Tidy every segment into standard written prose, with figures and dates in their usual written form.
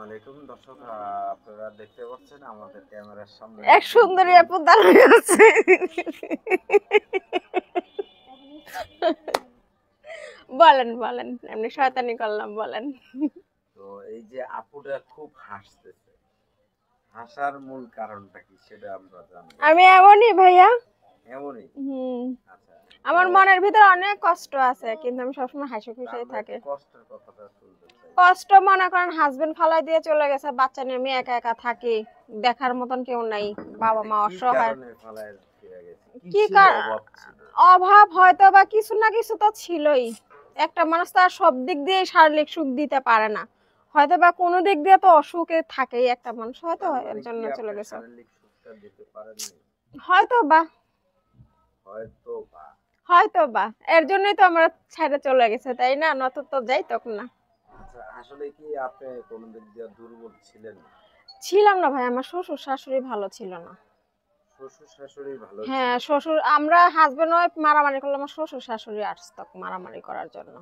আলাইকুম দর্শক, আপনারা দেখতে পাচ্ছেন আমাদের ক্যামেরার সামনে এক সুন্দরী আপু দাঁড়িয়ে আছে। বলেন বলেন, এমনি শয়তানি করলাম, বলেন। তো এই যে আপুটা খুব হাসতেছে, হাসার মূল কারণটা কি সেটা আমরা জানবো। আমি এমনই ভাইয়া। এমনই? আচ্ছা, আমার মনের ভিতরে অনেক কষ্ট আছে, কিন্তু আমি সবসময় হাসি খুশি থাকি। কষ্টের কথাটা শুনতে চাই। কষ্ট মনে করেন, হাজবেন্ড ফালাই দিয়ে চলে গেছে, বাচ্চা নিয়ে আমি একা একা থাকি, দেখার মতন কেউ নাই, বাবা মা অসহায়। কি অভাব হয়তো বা কিছু না কিছু তো ছিলই। একটা মানুষ তো আর সব দিক দিয়ে শারীরিক সুখ দিতে পারে না, হয়তো বা কোনো দিক দিয়ে তো অসুখে থাকেই একটা মানুষ, হয়তো এর জন্য চলে গেছে। হয়তো বা হয়তো বা এর জন্যই তো আমরা ছেড়ে চলে গেছে, তাই না? নত তো যাই তখন না। আচ্ছা, আসলে কি আপনি কোন দিক দিয়ে দুর্বল ছিলেন? ছিলাম না ভাই, আমার শ্বশুর শাশুড়ি ভালো ছিল না। শ্বশুর শাশুড়ি ভালো ছিল? হ্যাঁ, শ্বশুর, আমরা হাজবেন্ড ওয়াইফ মারামারি করলাম, আমার শ্বশুর শাশুড়ি আসতো মারামারি করার জন্য।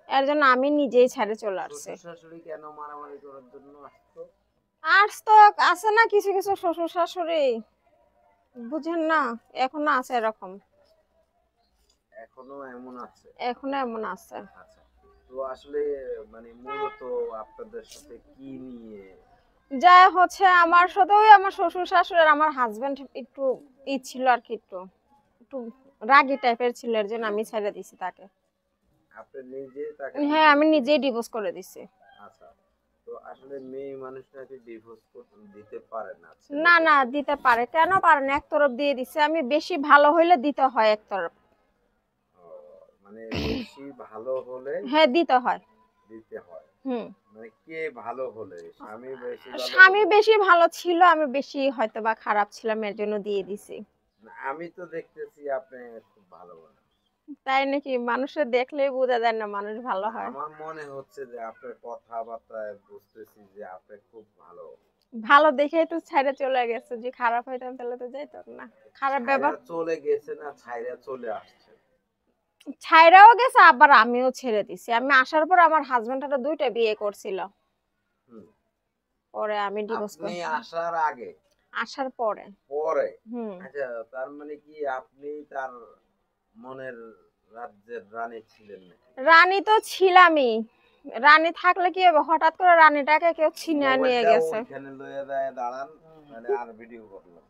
এর জন্য আমি নিজেই ছেড়ে চলে আসছি। শ্বশুর শাশুড়ি কেন মারামারি করার জন্য আসতো? আসতো, আছে না কিছু কিছু শ্বশুর শাশুড়ি, বুঝেন না? এখনো আছে এরকম, এখনো এমন আছে? এখনো এমন আছে। আচ্ছা, তো আসলে মানে মূলত আপনাদের সাথে কি নিয়ে? যা হচ্ছে, আমার সাথেও আমার শ্বশুর শাশুড়ি আর আমার হাজবেন্ড একটু ছিল আর কি, একটু একটু রাগী টাইপের ছিল, এর জন্য আমি ছেড়ে দিছি তাকে। আপনি নিজে তাকে? হ্যাঁ, আমি নিজেই ডিভোর্স করে দিছি। আচ্ছা, তো আসলে মেয়ে মানুষটাকে ডিভোর্স দিতে পারে না? না না, দিতে পারে, কেন পারে না? একতরফ দিয়ে দিছে। আমি বেশি ভালো হইলে দিতে হয় একতরফ। মানে বেশি ভালো হলে? হ্যাঁ, দিতে হয়। দিতে হয়? হুম। মানে কে ভালো হলে? স্বামী বেশি ভালো? স্বামী বেশি ভালো ছিল, আমি বেশি হয়তো বা খারাপ ছিলাম, এর জন্য দিয়ে দিছি। আমি তো দেখতেছি আপনি খুব ভালো মানুষ। তাই নাকি? মানুষের দেখলেই বোঝা যায় না মানুষ ভালো হয়। আমার মনে হচ্ছে যে আপনার কথাবার্তায় বুঝতেছি যে আপনি খুব ভালো। ভালো দেখেই তো ছেড়ে চলে গেছে, যে খারাপ হইতাম তাহলে তো যাইতাম না। খারাপ ব্যবহার চলে গেছে না ছাইরা চলে আসছে? ছাইরাও গেছে, আবার আমিও ছেড়ে দিছি। আমি আসার পর আমার হাজবেন্ড একটা দুইটা বিয়ে করছিল, পরে আমি ডিভোর্স আপনি করি। আসার আগে? আসার পরে। পরে? আচ্ছা, তার মানে কি আপনি তার মনের রাজ্যের রানী ছিলেন নাকি? রানী তো ছিলামই। রানী থাকলে কি হবে, হঠাৎ করে রানীটাকে কেউ ছিনিয়ে নিয়ে গেছে। ওইখানে লয়ে যায় দাঁড়ান, মানে আর ভিডিও করলাম।